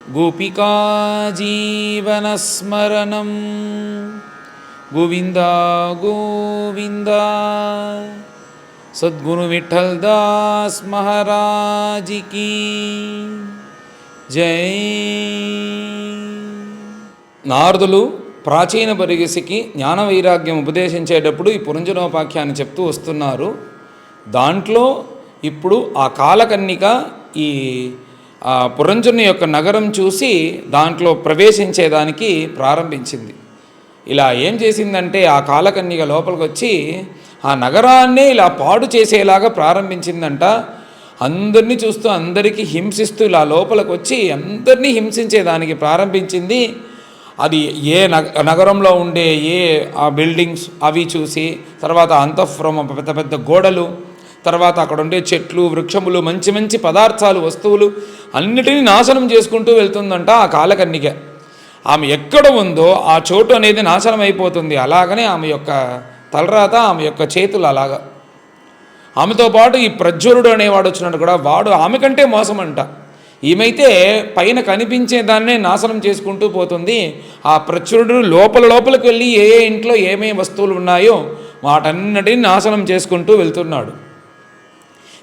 गोपिका जीवनस्मरणं गोविंदा गोविंदा। सद्गुरु विठल दास महाराज की जय। నారదులు ప్రాచీన పరిగసికి జ్ఞాన వైరాగ్యం ఉపదేశించేటప్పుడు ఈ పురంజనోపాఖ్యాన్ని చెప్తూ వస్తున్నారు. దాంట్లో ఇప్పుడు ఆ కాలకన్నిక ఈ పురంజను యొక్క నగరం చూసి దాంట్లో ప్రవేశించేదానికి ప్రారంభించింది. ఇలా ఏం చేసిందంటే ఆ కాలకన్నిక లోపలికి వచ్చి ఆ నగరాన్నే ఇలా పాడు చేసేలాగా ప్రారంభించిందంట. అందరినీ చూస్తూ అందరికీ హింసిస్తూ ఇలా లోపలికి వచ్చి అందరినీ హింసించేదానికి ప్రారంభించింది. అది ఏ నగరంలో ఉండే ఏ ఆ బిల్డింగ్స్ అవి చూసి, తర్వాత అంతఃపురం పెద్ద పెద్ద గోడలు, తర్వాత అక్కడ ఉండే చెట్లు వృక్షములు మంచి మంచి పదార్థాలు వస్తువులు అన్నిటినీ నాశనం చేసుకుంటూ వెళ్తుందంట ఆ కాలకన్నిక. ఆమె ఎక్కడ ఉందో ఆ చోటు అనేది నాశనం అయిపోతుంది. అలాగనే ఆమె యొక్క తలరాత, ఆమె యొక్క చేతులు అలాగా. ఆమెతో పాటు ఈ ప్రజ్వరుడు అనేవాడు వచ్చినట్టు కూడా వాడు ఆమె కంటే మోసం అంట. ఈమెయితే పైన కనిపించే దాన్నే నాశనం చేసుకుంటూ పోతుంది. ఆ ప్రచురుడు లోపలికి వెళ్ళి ఏ ఇంట్లో ఏమేమి వస్తువులు ఉన్నాయో వాటన్నిటిని నాశనం చేసుకుంటూ వెళ్తున్నాడు.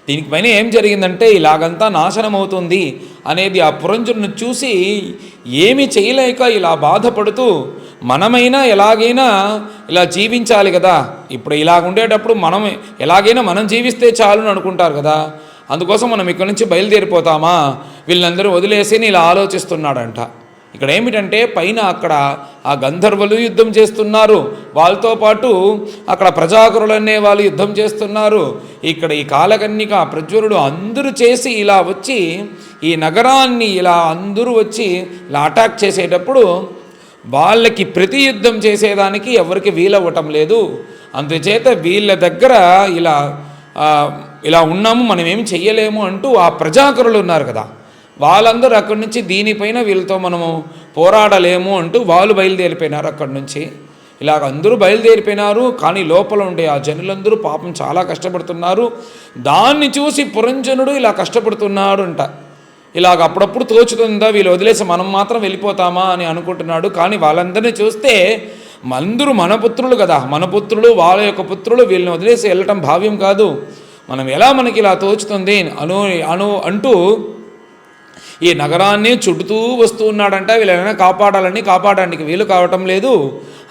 దీనికి పైన ఏం జరిగిందంటే ఇలాగంతా నాశనం అవుతుంది అనేది ఆ పురంజనుని చూసి ఏమీ చేయలేక ఇలా బాధపడుతూ, మనమైనా ఎలాగైనా ఇలా జీవించాలి కదా, ఇప్పుడు ఇలాగ ఉండేటప్పుడు మనం ఎలాగైనా మనం జీవిస్తే చాలు అనుకుంటారు కదా, అందుకోసం మనం ఇక్కడి నుంచి బయలుదేరిపోతామా, వీళ్ళందరూ వదిలేసి ఇలా ఆలోచిస్తున్నాడంట. ఇక్కడ ఏమిటంటే పైన అక్కడ ఆ గంధర్వులు యుద్ధం చేస్తున్నారు, వాళ్ళతో పాటు అక్కడ ప్రజాకరులు అనే వాళ్ళు యుద్ధం చేస్తున్నారు. ఇక్కడ ఈ కాలకన్నిక ప్రజ్వరుడు అందరూ చేసి ఇలా వచ్చి ఈ నగరాన్ని ఇలా అందరూ వచ్చి ఇలా అటాక్ చేసేటప్పుడు వాళ్ళకి ప్రతి యుద్ధం చేసేదానికి ఎవరికి వీలవ్వటం లేదు. అందుచేత వీళ్ళ దగ్గర ఇలా ఉన్నాము, మనం ఏమి చెయ్యలేము అంటూ ఆ ప్రజాకరులు ఉన్నారు కదా, వాళ్ళందరూ అక్కడి నుంచి దీనిపైన వీళ్ళతో మనము పోరాడలేము అంటూ వాళ్ళు బయలుదేరిపోయినారు. అక్కడి నుంచి ఇలాగ అందరూ బయలుదేరిపోయినారు. కానీ లోపల ఉండే ఆ జనులందరూ పాపం చాలా కష్టపడుతున్నారు. దాన్ని చూసి పురంజనుడు ఇలా కష్టపడుతున్నాడు అంట. ఇలాగ అప్పుడప్పుడు తోచుతుందా వీళ్ళు వదిలేసి మనం మాత్రం వెళ్ళిపోతామా అని అనుకుంటున్నాడు. కానీ వాళ్ళందరినీ చూస్తే అందరూ మన పుత్రులు కదా, మన పుత్రులు వాళ్ళ యొక్క పుత్రులు, వీళ్ళని వదిలేసి వెళ్ళటం భావ్యం కాదు, మనం ఎలా మనకి ఇలా తోచుతుంది అంటూ ఈ నగరాన్ని చుడుతూ వస్తూ ఉన్నాడంట. వీళ్ళైనా కాపాడడానికి వీలు కావటం లేదు,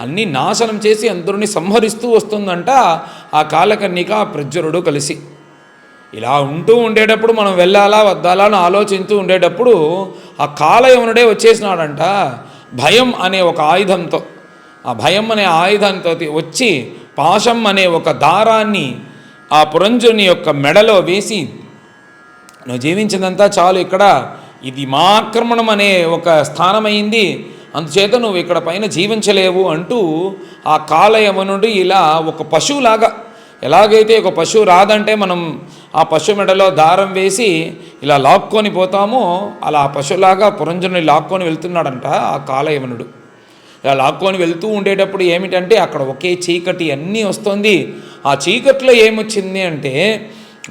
అన్నీ నాశనం చేసి అందరినీ సంహరిస్తూ వస్తుందంట ఆ కాలకన్నిక ప్రజ్వరుడు కలిసి. ఇలా ఉంటూ ఉండేటప్పుడు మనం వెళ్ళాలా వద్దాలా అని ఆలోచిస్తూ ఉండేటప్పుడు ఆ కాలయవనుడే వచ్చేసినాడంట భయం అనే ఒక ఆయుధంతో. ఆ భయం అనే ఆయుధంతో వచ్చి పాశం అనే ఒక దారాన్ని ఆ పురంజుని యొక్క మెడలో వేసి, నువ్వు జీవించిందంతా చాలు, ఇక్కడ ఇది మా ఆక్రమణం అనే ఒక స్థానమైంది, అందుచేత నువ్వు ఇక్కడ పైన జీవించలేవు అంటూ ఆ కాలయవనుడు ఇలా ఒక పశువులాగా, ఎలాగైతే ఒక పశువు రాదంటే మనం ఆ పశువు మెడలో దారం వేసి ఇలా లాక్కొని పోతామో అలా ఆ పశువులాగా పురంజనుని లాక్కొని వెళ్తున్నాడంట ఆ కాలయవనుడు. ఇలా లాక్కొని వెళ్తూ ఉండేటప్పుడు ఏమిటంటే అక్కడ ఒకే చీకటి అన్నీ వస్తుంది. ఆ చీకట్లో ఏమొచ్చింది అంటే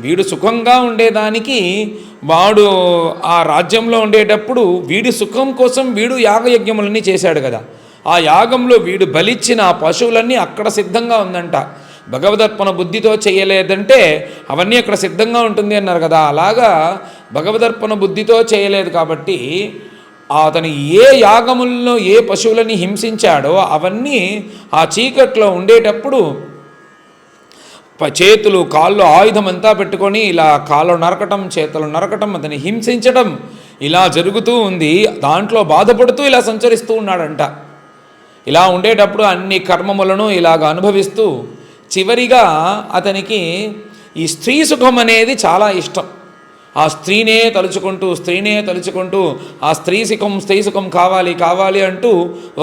వీడు సుఖంగా ఉండేదానికి, వాడు ఆ రాజ్యంలో ఉండేటప్పుడు వీడి సుఖం కోసం వీడు యాగయజ్ఞములన్నీ చేశాడు కదా, ఆ యాగంలో వీడు బలిచ్చిన ఆ పశువులన్నీ అక్కడ సిద్ధంగా ఉందంట. భగవదర్పణ బుద్ధితో చేయలేదంటే అవన్నీ అక్కడ సిద్ధంగా ఉంటుంది అన్నారు కదా, అలాగా భగవదర్పణ బుద్ధితో చేయలేదు కాబట్టి అతను ఏ యాగముల్లో ఏ పశువులని హింసించాడో అవన్నీ ఆ చీకట్లో ఉండేటప్పుడు చేతులు కాళ్ళు ఆయుధం అంతా పెట్టుకొని ఇలా కాళ్ళు నరకటం, చేతులు నరకటం, అతన్ని హింసించడం ఇలా జరుగుతూ ఉంది. దాంట్లో బాధపడుతూ ఇలా సంచరిస్తూ ఉన్నాడంట. ఇలా ఉండేటప్పుడు అన్ని కర్మములను ఇలాగ అనుభవిస్తూ చివరిగా అతనికి ఈ స్త్రీ సుఖం అనేది చాలా ఇష్టం. ఆ స్త్రీనే తలుచుకుంటూ ఆ స్త్రీ సుఖం కావాలి అంటూ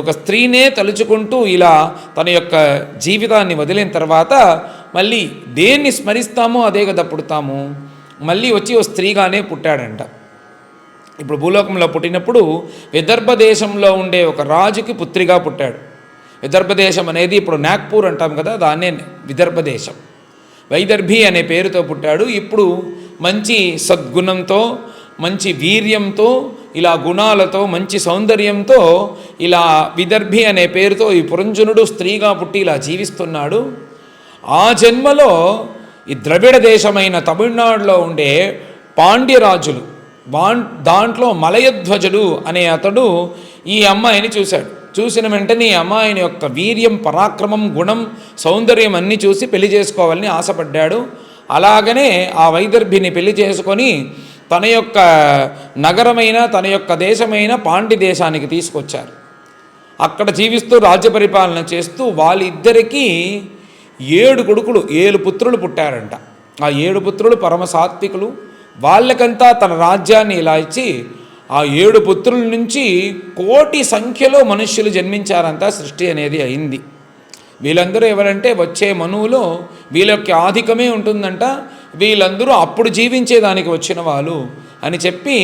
ఒక స్త్రీనే తలుచుకుంటూ ఇలా తన యొక్క జీవితాన్ని వదిలిన తర్వాత మళ్ళీ దేన్ని స్మరిస్తామో అదే కదా పుడతాము, మళ్ళీ వచ్చి ఓ స్త్రీగానే పుట్టాడంట. ఇప్పుడు భూలోకంలో పుట్టినప్పుడు విదర్భ దేశంలో ఉండే ఒక రాజుకి పుత్రిగా పుట్టాడు. విదర్భ దేశం అనేది ఇప్పుడు నాగ్పూర్ అంటాం కదా, దాన్నే విదర్భ దేశం. వైదర్భి అనే పేరుతో పుట్టాడు. ఇప్పుడు మంచి సద్గుణంతో, మంచి వీర్యంతో ఇలా గుణాలతో మంచి సౌందర్యంతో ఇలా విదర్భి అనే పేరుతో ఈ పురంజనుడు స్త్రీగా పుట్టి ఇలా జీవిస్తున్నాడు. ఆ జన్మలో ఈ ద్రవిడ దేశమైన తమిళనాడులో ఉండే పాండ్యరాజులు దాంట్లో మలయధ్వజుడు అనే అతడు ఈ అమ్మాయిని చూశాడు. చూసిన వెంటనే ఈ అమ్మాయిని యొక్క వీర్యం, పరాక్రమం, గుణం, సౌందర్యం అన్నీ చూసి పెళ్లి చేసుకోవాలని ఆశపడ్డాడు. అలాగనే ఆ వైదర్భిని పెళ్లి చేసుకొని తన యొక్క నగరమైన తన యొక్క దేశమైన పాండ్య దేశానికి తీసుకొచ్చారు. అక్కడ జీవిస్తూ రాజ్య పరిపాలన చేస్తూ వాళ్ళిద్దరికీ 7 కొడుకులు 7 పుత్రులు పుట్టారంట. ఆ 7 పుత్రులు పరమ సాత్వికులు. వాళ్ళకంతా తన రాజ్యాన్ని ఇలా ఇచ్చి ఆ 7 పుత్రుల నుంచి కోటి సంఖ్యలో మనుష్యులు జన్మించారంతా సృష్టి అనేది అయింది. వీళ్ళందరూ ఎవరంటే వచ్చే మనువులో వీళ్ళ యొక్క ఆధికమే ఉంటుందంట. వీళ్ళందరూ అప్పుడు జీవించేదానికి వచ్చిన వాళ్ళు అని చెప్పి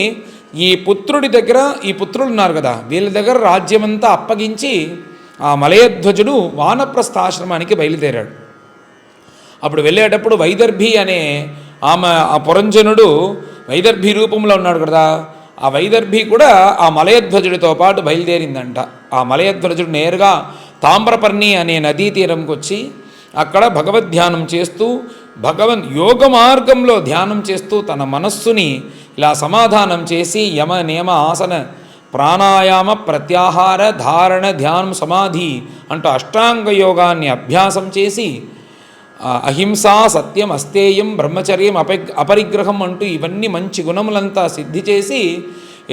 ఈ పుత్రుడి దగ్గర ఈ పుత్రులు ఉన్నారు కదా, వీళ్ళ దగ్గర రాజ్యమంతా అప్పగించి ఆ మలయధ్వజుడు వానప్రస్థాశ్రమానికి బయలుదేరాడు. అప్పుడు వెళ్ళేటప్పుడు వైదర్భి అనే ఆ పురంజనుడు వైదర్భి రూపంలో ఉన్నాడు కదా, ఆ వైదర్భి కూడా ఆ మలయధ్వజుడితో పాటు బయలుదేరిందంట. ఆ మలయధ్వజుడు నేరుగా తామ్రపర్ణి అనే నదీ తీరంకి వచ్చి అక్కడ భగవద్ధ్యానం చేస్తూ యోగ మార్గంలో ధ్యానం చేస్తూ తన మనస్సుని ఇలా సమాధానం చేసి యమ నియమ ఆసన ప్రాణాయామ ప్రత్యాహార ధారణ ధ్యానం సమాధి అంటూ అష్టాంగ యోగాన్ని అభ్యాసం చేసి అహింసా సత్యం అస్తేయం బ్రహ్మచర్యం అపరిగ్రహం అంటూ ఇవన్నీ మంచి గుణములంతా సిద్ధి చేసి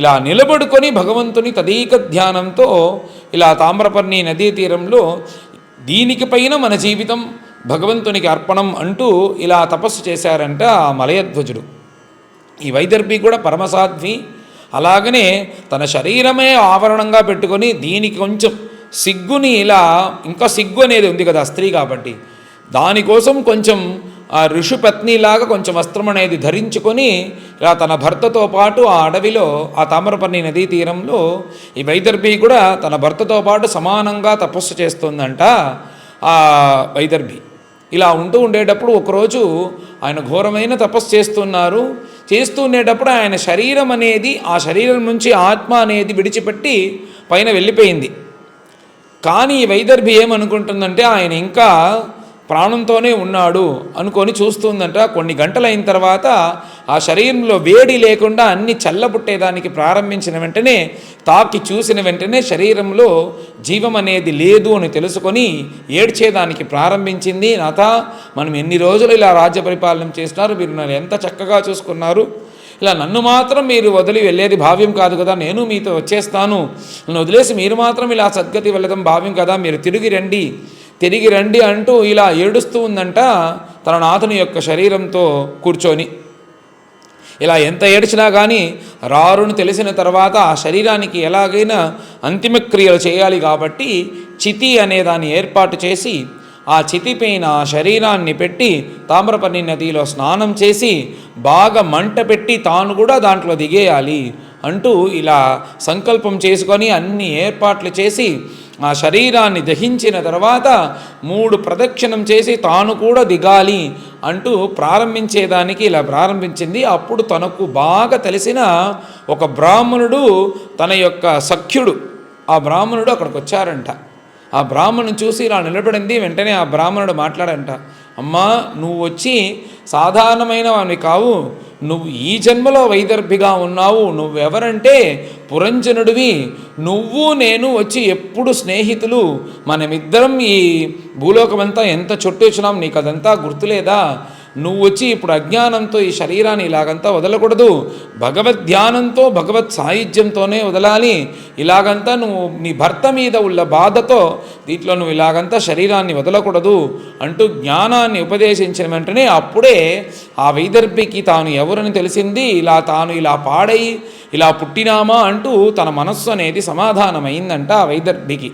ఇలా నిలబడుకొని భగవంతుని తదీక ధ్యానంతో ఇలా తామ్రపర్ణి నదీ తీరంలో దీనికి పైన మన జీవితం భగవంతునికి అర్పణం అంటూ ఇలా తపస్సు చేశారంట ఆ మలయధ్వజుడు. ఈ వైదర్భి కూడా పరమసాధ్వి. అలాగనే తన శరీరమే ఆవరణంగా పెట్టుకొని దీనికి కొంచెం సిగ్గుని ఇలా ఇంకా సిగ్గు అనేది ఉంది కదా స్త్రీ కాబట్టి, దానికోసం కొంచెం ఆ ఋషిపత్నిలాగా కొంచెం వస్త్రం అనేది ధరించుకొని ఇలా తన భర్తతో పాటు ఆ అడవిలో ఆ తామ్రపర్ణి నదీ తీరంలో ఈ వైదర్భి కూడా తన భర్తతో పాటు సమానంగా తపస్సు చేస్తుందంట. ఆ వైదర్భి ఇలా ఉండేటప్పుడు ఒకరోజు ఆయన ఘోరమైన తపస్సు చేస్తుండేటప్పుడు ఆయన శరీరం అనేది ఆ శరీరం నుంచి ఆత్మ అనేది విడిచిపెట్టి పైన వెళ్ళిపోయింది. కానీ ఈ వైదర్భి ఏమనుకుంటుందంటే ఆయన ఇంకా ప్రాణంతోనే ఉన్నాడు అనుకొని చూస్తుందంట. కొన్ని గంటలైన తర్వాత ఆ శరీరంలో వేడి లేకుండా అన్ని చల్లబుట్టేదానికి ప్రారంభించిన వెంటనే తాకి చూసిన వెంటనే శరీరంలో జీవం అనేది లేదు అని తెలుసుకొని ఏడ్చేదానికి ప్రారంభించింది. నాథ, మనం ఎన్ని రోజులు ఇలా రాజ్య పరిపాలన చేస్తున్నారు, మీరు నన్ను ఎంత చక్కగా చూసుకున్నారు, ఇలా నన్ను మాత్రం మీరు వదిలి వెళ్ళేది భావ్యం కాదు కదా, నేను మీతో వచ్చేస్తాను, నన్ను వదిలేసి మీరు మాత్రం ఇలా సద్గతి వెళ్ళడం భావ్యం కదా, మీరు తిరిగి రండి అంటూ ఇలా ఏడుస్తూ ఉందంట తన నాథుని యొక్క శరీరంతో కూర్చొని. ఇలా ఎంత ఏడ్చినా కానీ రారును తెలిసిన తర్వాత ఆ శరీరానికి ఎలాగైనా అంతిమక్రియలు చేయాలి కాబట్టి చితి అనే దాన్ని ఏర్పాటు చేసి ఆ చితిపైన ఆ శరీరాన్ని పెట్టి తామ్రపర్ణి నదిలో స్నానం చేసి బాగా మంట పెట్టి తాను కూడా దాంట్లో దిగేయాలి అంటూ ఇలా సంకల్పం చేసుకొని అన్ని ఏర్పాట్లు చేసి ఆ శరీరాన్ని దహించిన తర్వాత 3 ప్రదక్షిణం చేసి తాను కూడా దిగాలి అంటూ ప్రారంభించేదానికి ఇలా ప్రారంభించింది. అప్పుడు తనకు బాగా తెలిసిన ఒక బ్రాహ్మణుడు తన యొక్క సఖ్యుడు ఆ బ్రాహ్మణుడు అక్కడికి వచ్చారంట. ఆ బ్రాహ్మణుని చూసి ఇలా నిలబడింది. వెంటనే ఆ బ్రాహ్మణుడు మాట్లాడంట, అమ్మా, నువ్వు వచ్చి సాధారణమైన వాడిని కావు, నువ్వు ఈ జన్మలో వైదర్భిగా ఉన్నావు, నువ్వెవరంటే పురంజనుడివి, నువ్వు నేను వచ్చి ఎప్పుడు స్నేహితులు, మనమిద్దరం ఈ భూలోకమంతా ఎంత చుట్టూ వచ్చినాం, నీకు అదంతా గుర్తులేదా, నువ్వు వచ్చి ఇప్పుడు అజ్ఞానంతో ఈ శరీరాన్ని ఇలాగంతా వదలకూడదు, భగవద్ ధ్యానంతో భగవత్ సాయుధ్యంతోనే వదలాలి, ఇలాగంతా నువ్వు నీ భర్త మీద ఉన్న బాధతో దీంట్లో నువ్వు ఇలాగంతా శరీరాన్ని వదలకూడదు అంటూ జ్ఞానాన్ని ఉపదేశించిన వెంటనే అప్పుడే ఆ వైదర్భికి తాను ఎవరని తెలిసింది. తాను ఇలా పాడై ఇలా పుట్టినామా అంటూ తన మనస్సు అనేది సమాధానమైందంట ఆ వైదర్భికి.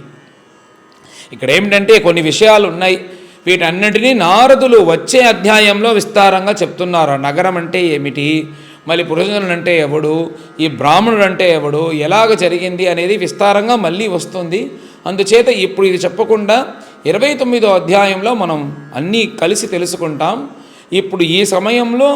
ఇక్కడ ఏమిటంటే కొన్ని విషయాలు ఉన్నాయి. వీటన్నిటినీ నారదులు వచ్చే అధ్యాయంలో విస్తారంగా చెప్తున్నారు. నగరం అంటే ఏమిటి, మళ్ళీ పురుషులు అంటే ఎవడు, ఈ బ్రాహ్మణుడు అంటే ఎవడు, ఎలాగ జరిగింది అనేది విస్తారంగా మళ్ళీ వస్తుంది. అందుచేత ఇప్పుడు ఇది చెప్పకుండా 29వ అధ్యాయంలో మనం అన్నీ కలిసి తెలుసుకుంటాం. ఇప్పుడు ఈ సమయంలో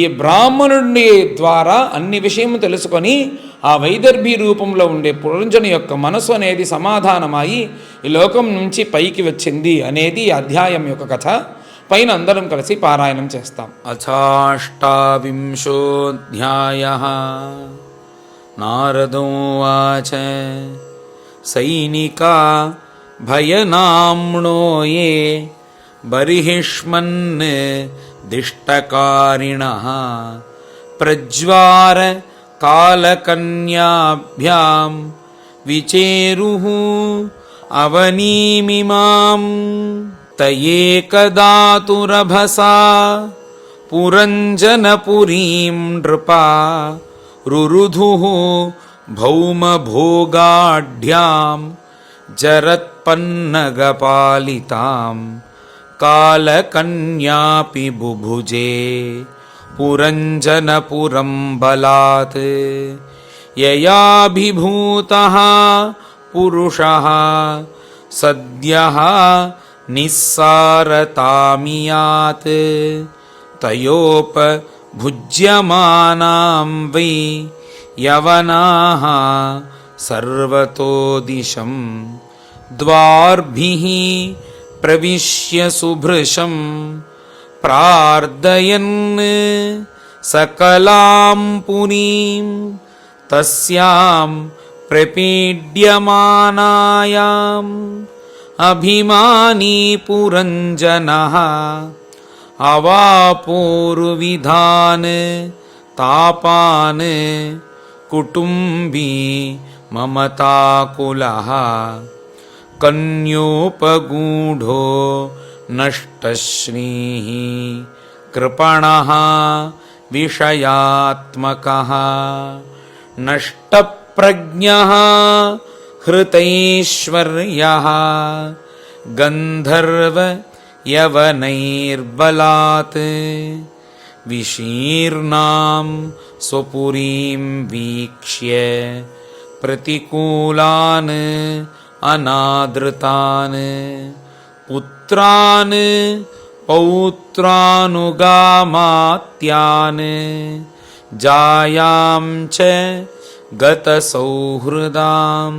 ఈ బ్రాహ్మణుడి ద్వారా అన్ని విషయం తెలుసుకొని ఆ వైదర్భి రూపంలో ఉండే పురంజను యొక్క మనసు అనేది సమాధానమై ఈ లోకం నుంచి పైకి వచ్చింది అనేది ఈ అధ్యాయం యొక్క కథ. పైన అందరం కలిసి పారాయణం చేస్తాం. అథాష్టావింశోऽధ్యాయః. నారదోవాచ సైనికా భయనామ్నో ఏ బర్హిష్మన్ దిష్టకారిణః ప్రజ్వార కాలకన్యాభ్యాం విచేరుః అవనీమిమాం తయేకదాతురభసా పురంజనపురీం నృపా రురుధుః భౌమభోగాఢ్యాం జరత్పన్నగపాలితాం కాలకన్యాపి బుభుజే పురంజనపురం బలాత్ యయాభిభూతః పురుషః సద్యః నిస్సారతామియాత్ తయోపభుజ్యమానాం వై యవనాః సర్వతో దిశం ద్వార్భిః ప్రవిశ్య సుభృశం ప్రార్థయన్ సకలాం పురీం తస్యాం ప్రపీడ్యమానాయాం అభిమానీ పురంజనః అవాపోరువిధాన్ తాపాన్ కుటుంబీ మమతాకులః కన్యోపగూఢో నష్టశ్రీః కృపణః విషయాత్మకః నష్టప్రజ్ఞః హృతైశ్వర్యః గంధర్వ యవనైర్బలాత్ విశీర్ణాం స్వపురీం వీక్ష్య ప్రతికూలాన్ అనాదృతాన్ పుత్రాన్ పౌత్రానుగామాత్యాన్ జాయాం చ గతసౌహృదాం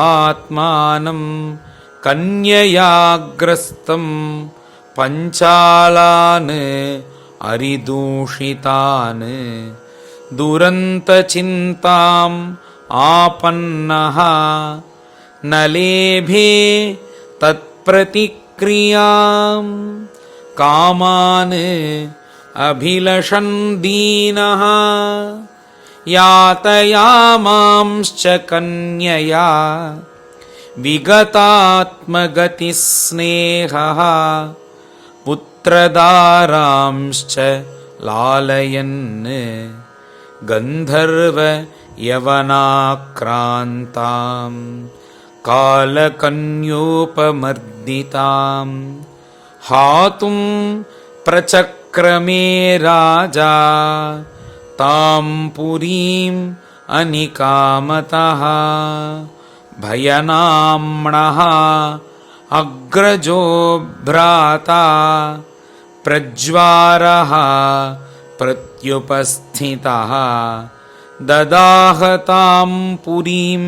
ఆత్మానం కన్యయాగ్రస్తం పంచాలాన్ అరిదూషితాన్ దురంతచింతాం ఆపన్నః నలేభే తత్ప్రతిక్రియాం కామాన్ అభిలషన్ దీనః యాతయామాంశ్చ కన్యయా విగతాత్మగతిస్నేహః పుత్రదారాంశ్చ లాలయన్ గంధర్వ యవనాక్రాంతాం కాలకన్యోపమర్దితాం హాతుం ప్రచక్రమే రాజా తాం పురీం అనికామతః భయనామ్నః అగ్రజో భ్రాతా ప్రజ్వారః ప్రత్యుపస్థితః దదాహ తాం పురీం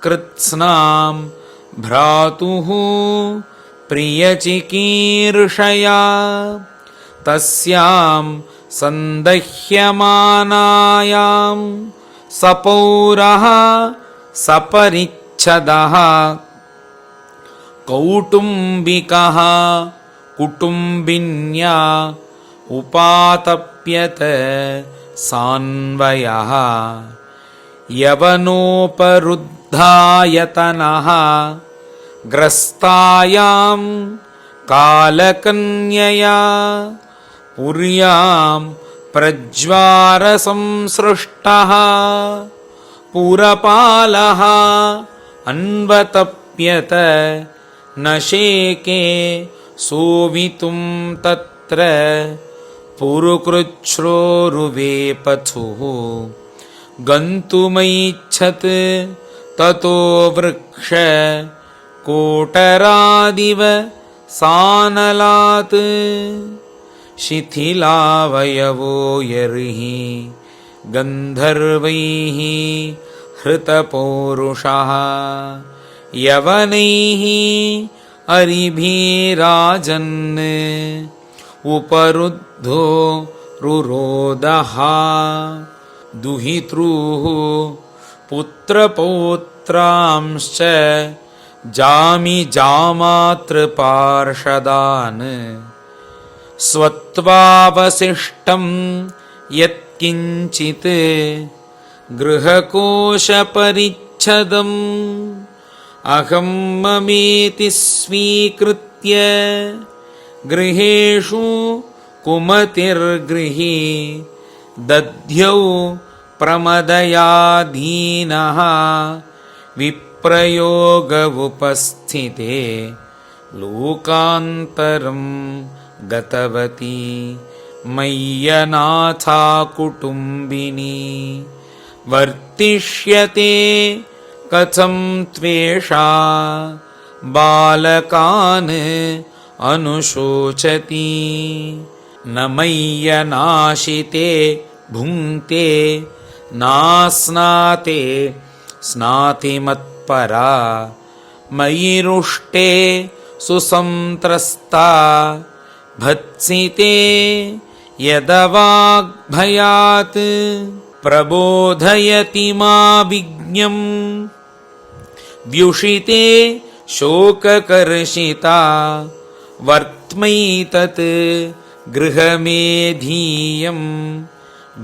కృత్స్నాం భ్రాతుః ప్రియచికీర్షయా తస్యాం సందహ్యమానాయాం సపౌరః సపరిచ్ఛదః కౌటుంబికః కుటుంబిన్యా ఉపాతప్యత సాన్వయః యవనోపరుద్ధాయతనః గ్రస్తాయాం కాలకన్యయా పుర్యాం ప్రజ్వార సంసృష్టః పురపాలః అన్వతప్యత నశేకే సోవితుం తత్ర పురుకృచ్ఛ్రోరువేపథుః గంతుమైచ్ఛత్ తతో వృక్ష కోటరాదివ సానలాత్ శిథిలావయవో యర్హి गन्धर्वैः हृतपौरुषः यवनैः अरिभिराजन् उपरुद्धो रुरोदः दुहितृः पुत्रपौत्रांश्च जामि जामातृपार्षदान् स्वत्वावशिष्टं यत्किञ्चित् गृहकोशपरिच्छदम् अहं ममेति स्वीकृत्य गृहेषु कुमतिर्गृही दध्यौ प्रमदयाधीनः विप्रयोग उपस्थिते लोकान्तरं गतवती मय्यनाथा कुटुम्बिनी वर्तिष्यते कथं त्वेषा बालकान् अनुशोचति न मय्यनाशिते भुङ्क्ते नास्नाते स्नाति मत्परा मयि रुष्टे सुसंत्रस्ता भत्सिते यदवाग्भयात् प्रबोधयति मा विज्ञम् व्युषिते शोककर्षिता वर्त्मैतत् गृहमेधीयं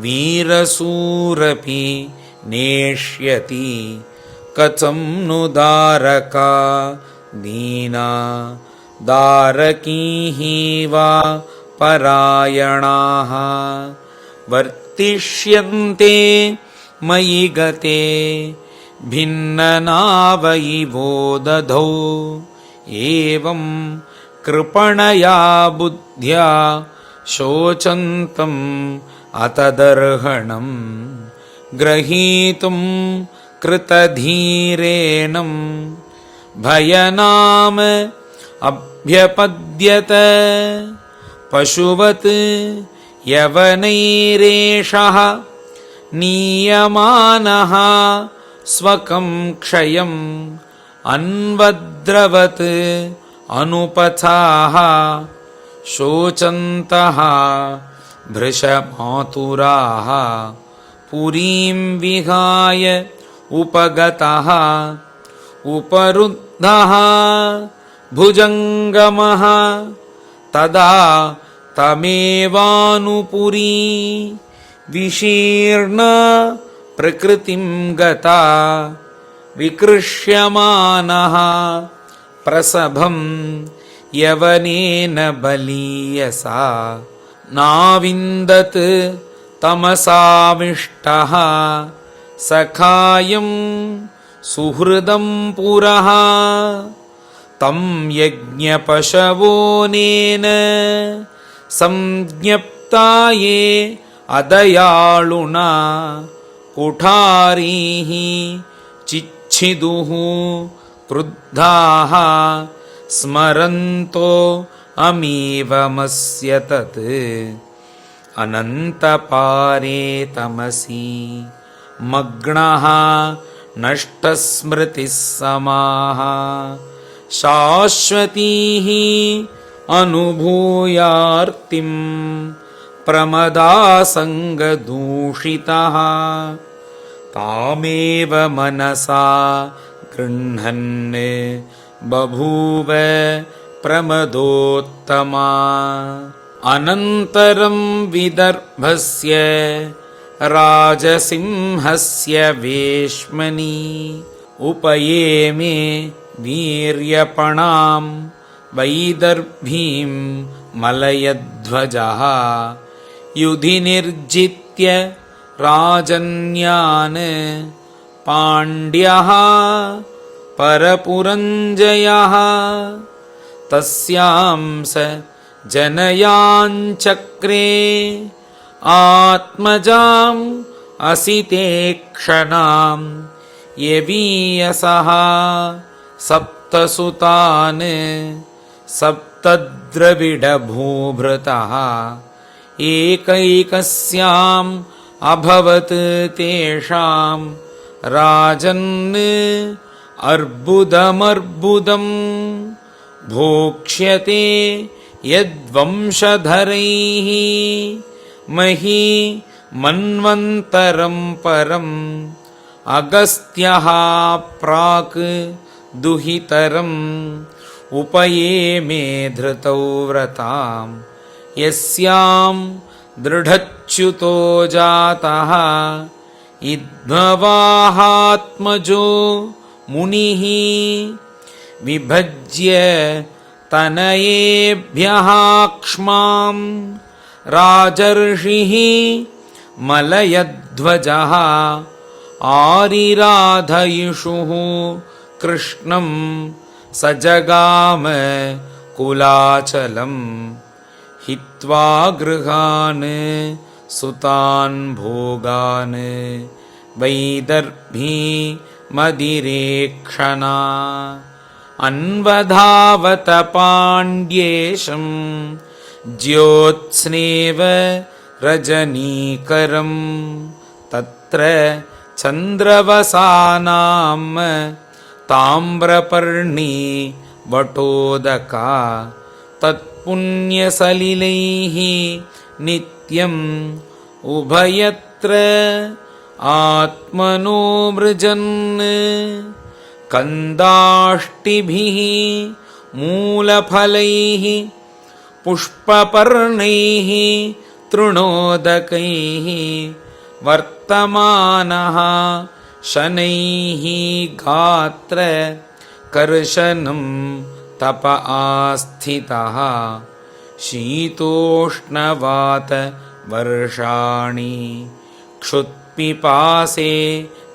वीरसूरपि नेष्यति कथं नु दारका दीना दारकीः वा परायणाः वर्तिष्यन्ते मयि गते भिन्ननावयिवो दधौ एवं कृपणया बुद्ध्या शोचन्तम् अतदर्हणं ग्रहीतुं कृतधीरेणं भयनाम अभ्यपद्यत पशुवत् यवनैरेषः नीयमानः स्वकं क्षयम् अन्वद्रवत् अनुपथाः शोचन्तः भृशमातुराः पुरीं विहाय उपगतः उपरुद्धः भुजङ्गमः तदा तमेवानुपुरी विशीर्णा प्रकृतिं गता विकृष्यमानः प्रसभं यवनेन बलीयसा नाविन्दत् तमसाविष्टः सखायं सुहृदं पुरः तं यज्ञपशवोनेन संज्ञप्ता ये अदयाळुना कुठारीः चिच्छिदुः क्रुद्धाः स्मरन्तो अमीवमस्य तत् अनन्तपारे तमसि मग्नः नष्टस्मृतिः समाः शाश्वतीः अनुभूयार्तिं प्रमदासङ्गदूषितः तामेव मनसा गृह्णन् बभूव प्रमदोत्तमा अनन्तरं विदर्भस्य राजसिंहस्य वेश्मनि उपयेमे वीर्यपणां वैदर्भीं मलयध्वजः युधि निर्जित्य राजन्यान् पाण्ड्यः परपुरञ्जयः तस्यां स जनयाञ्चक्रे आत्मजाम् असिते क्षणां यवीयसः सप्तसुतान् सप्तद्रविडभूभृतः एकैकस्याम् अभवत् तेषां राजन् अर्बुदमर्बुदं भोक्ष्यते यद्वंशधरैः मही मन्वन्तरं परम् अगस्त्यः प्राक् दुहितरम् उपयेमे धृतौ व्रतां यस्यां दृढच्युतो जातः इद्भवाहात्मजो मुनिः विभज्य तनयेभ्यः क्ष्मां राजर्षिः मलयध्वजः आरिराधयिषुः कृष्णं सजगाम कुलाचलं हित्वा गृहान् सुतान् भोगान् वैदर्भी मदिरेक्षणा अन्वधावत पाण्ड्येशं ज्योत्स्नेव रजनीकरं तत्र चन्द्रवसानां ताम्रपर्णी वटोदका तत्पुण्यसलिलैः नित्यम् उभयत्र आत्मनो मृजन् कंदाष्टिभिः मूलफलैः पुष्पपर्णैः तृणोदकैः वर्तमानः शनैः गात्र कर्शनं तप आस्थितः शीतोष्णवात वर्षाणि क्षुत्पिपासे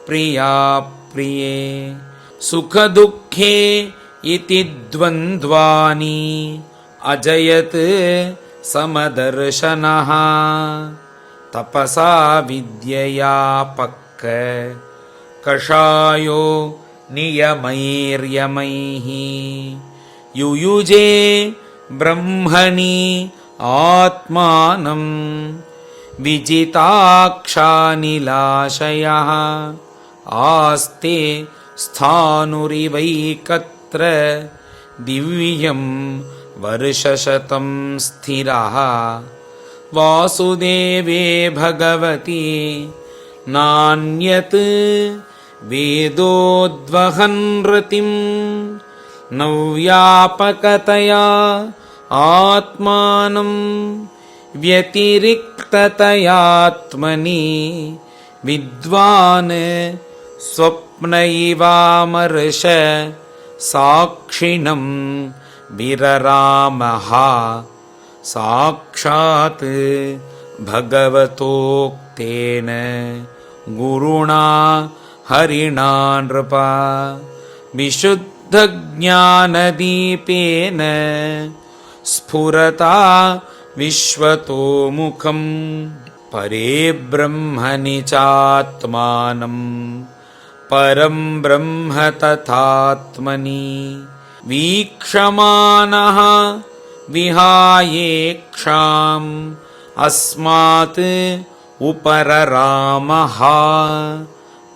प्रिया प्रिये सुखदुःखे इति द्वन्द्वानि अजयत् समदर्शनः तपसा विद्यया पक्क कषायो नियमैर्यमैः युयुजे ब्रह्मणि आत्मानं विजिताक्षानिलाशयः आस्ते स्थाणुरिवैकत्र दिव्यं वर्षशतं स्थिरः वासुदेवे भगवती नान्यत् वेदोद्वहन् रतिं नव्यापकतया आत्मानं व्यतिरिक्ततयात्मनि विद्वान् स्वप्नैवामर्ष साक्षिणं विररामः साक्षात् भगवतोक्तेन गुरुणा हरिणा नृपा विशुद्धज्ञानदीपेन स्फुरता विश्वतोमुखं परे ब्रह्मणि चात्मानं परं ब्रह्म तथात्मनि वीक्षमाणः विहायेक्षाम् अस्मात् उपररामः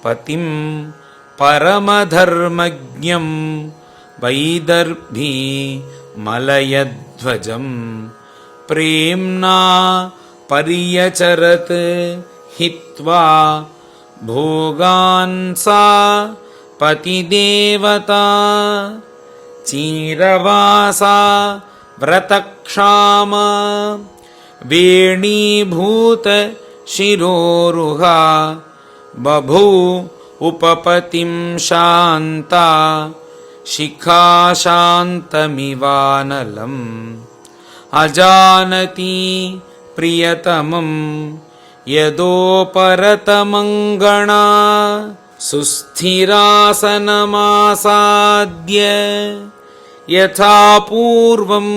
पतिं परमधर्मज्ञं वैदर्भी मलयध्वजं प्रेम्णा पर्यचरत् हित्वा भोगान् सा पतिदेवता चीरवासा व्रतक्षामा वेणीभूत शिरोरुहा बभू उपपतिं शान्ता शिखा शान्तमिवानलम् अजानती प्रियतमं यदोपरतमङ्गणा सुस्थिरासनमासाद्य यथा पूर्वम्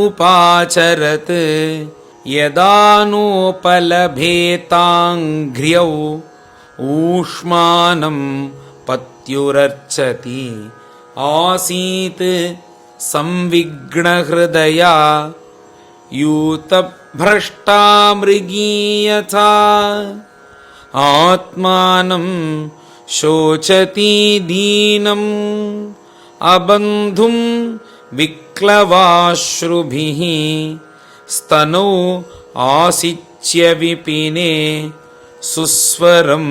उपाचरत् यदा नोपलभेताङ्घ्र्यौ ऊष्मानं पत्युरर्चति आसीत् संविघ्नहृदया यूतभ्रष्टा मृगी यथा आत्मानं शोचति दीनम् अबन्धुं विक्लवाश्रुभिः स्तनौ आसिच्य विपिने सुस्वरं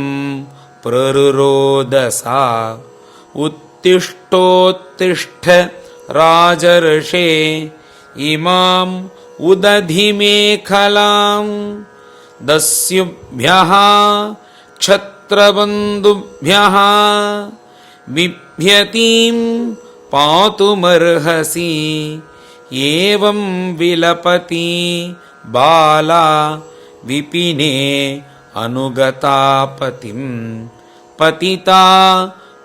प्ररुरोदसा उत्तिष्ठोत्तिष्ठ राजर्षे इमाम् उदधिमेखलां दस्युभ्यः क्षत्रबन्धुभ्यः बिभ्यतीं पातुमर्हसि एवं विलपति बाला विपिने अनुगता पतिं पतिता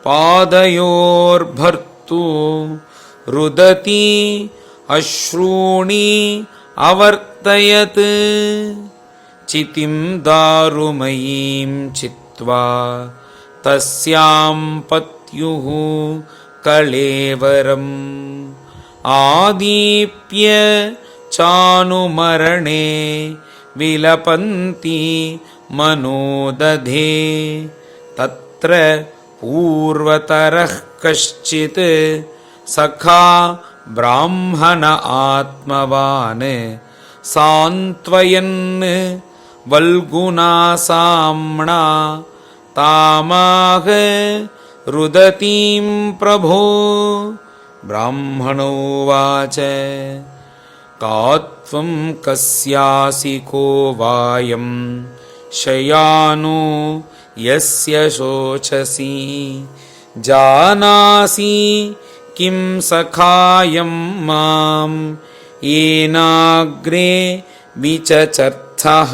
पादयोर्भर्तु रुदति अश्रूणि अवर्तयत् चितिं दारुमयीं चित्वा तस्यां पत्युः कळेवरम् आदीप्य चानुमरणे विलपन्ति मनोदधे तत्र पूर्वतरः कश्चित् सखा ब्राह्मण आत्मवान् सान्त्वयन् वल्गुना साम्ना तामाह रुदतीं प्रभो। ब्राह्मणोवाच का त्वं कस्यासि को वायं शयानो यस्य शोचसि जानासि किं सखायं मां येनाग्रे विचचर्थः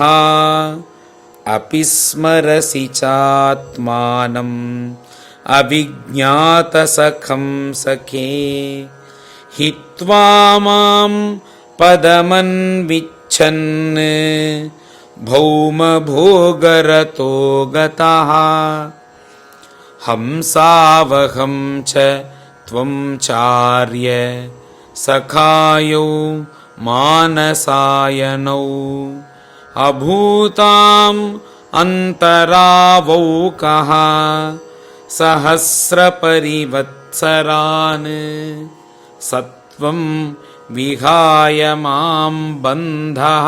अपि स्मरसि चात्मानम् अविज्ञातसखं सखे हित्वा मां पदमन्विच्छन् भौमभोगरतो गतः हंसावहं च त्वं चार्य सखायौ मानसायनौ अभूताम् अन्तरावौकः सहस्रपरिवत्सरान् सत्वं विहाय मां बन्धः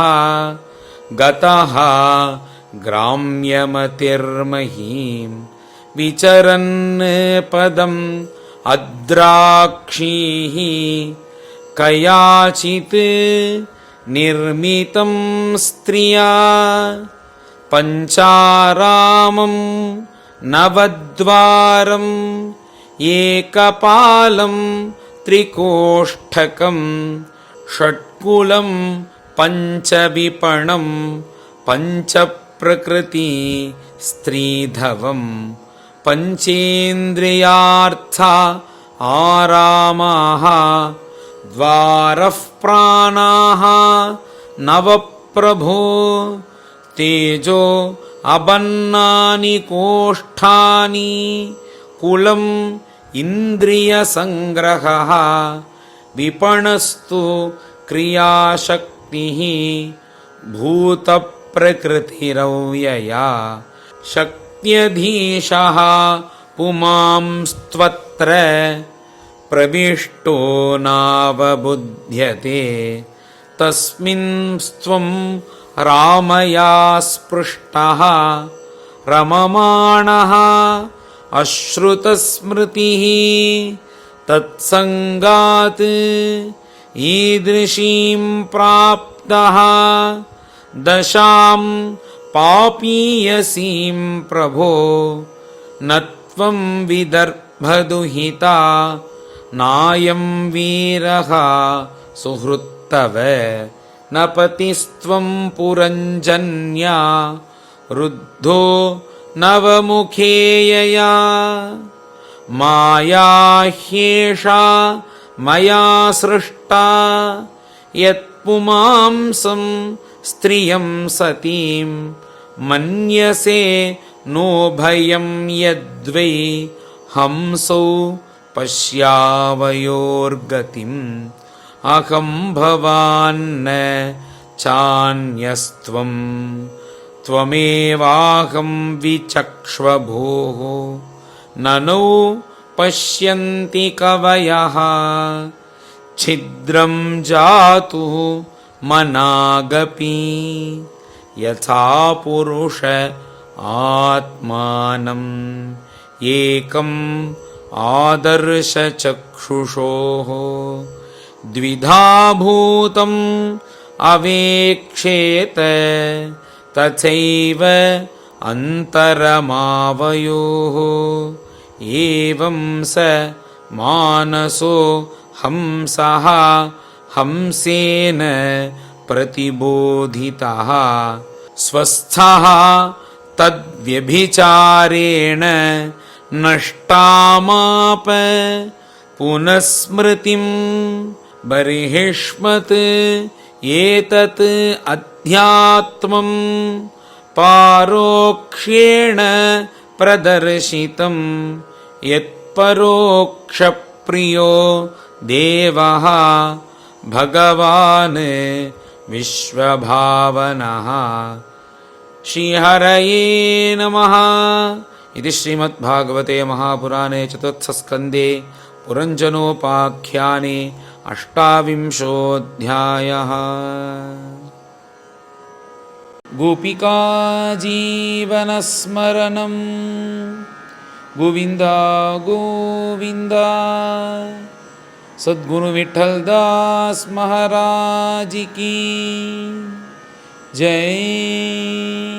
गतः ग्राम्यमतिर्महीं विचरन् पदम् अद्राक्षीः कयाचित् निर्मितं स्त्रिया पञ्चारामं नवद्वारम् एकपालं त्रिकोष्ठकं षट्कुलं पञ्चविपणं पञ्चप्रकृति स्त्रीधवं पञ्चेन्द्रियार्था आरामाः द्वारः प्राणाः नवप्रभो तेजो अबन्नानि कोष्ठानि कुलम् इन्द्रियसङ्ग्रहः विपणस्तु क्रियाशक्तिः भूतप्रकृतिरव्यया शक्त्यधीशः पुमांस्त्वत्र प्रविष्टो नावबुध्यते तस्मिंस्त्वं रामया स्पृष्टः रममाणः अश्रुतस्मृतिः तत्सङ्गात् ईदृशीं प्राप्तः दशां पापीयसीं प्रभो न त्वं विदर्भदुहिता नायं वीरः सुहृत्तव न पतिस्त्वं पुरञ्जन्या रुद्धो नवमुखे यया माया ह्येषा मया सृष्टा यत्पुमांसं स्त्रियं सतीं मन्यसे नो भयं यद्वै हंसौ पश्यावयोर्गतिम् अहं भवान्न चान्यस्त्वं त्वमेवाहं विचक्ष्व भोः ननु पश्यन्ति कवयः छिद्रं जातु मनागपि यथा पुरुष आत्मानं एकम् आदर्श चक्षुषोः द्विधा भूतम् अवेक्षेत तथैव अन्तरमावयोः एवं स मानसो हंसः हंसेन प्रतिबोधितः स्वस्थः तद्व्यभिचारेण नष्टामाप पुनस्मृतिं बर्हिष्मत् एतत् अध्यात्मं पारोक्ष्येण प्रदर्शितं यत्परोक्षप्रियो देवः भगवान् विश्वभावनः। श्रीहरये नमः। इति श्रीमद्भागवते महापुराणे चतुर्थस्कन्धे पुरञ्जनोपाख्याने अष्टाविंशोऽध्यायः। गोपिका जीवनस्मरणं गोविन्द गोविन्द। सद्गुरु विठ्ठल दास महाराज की जय।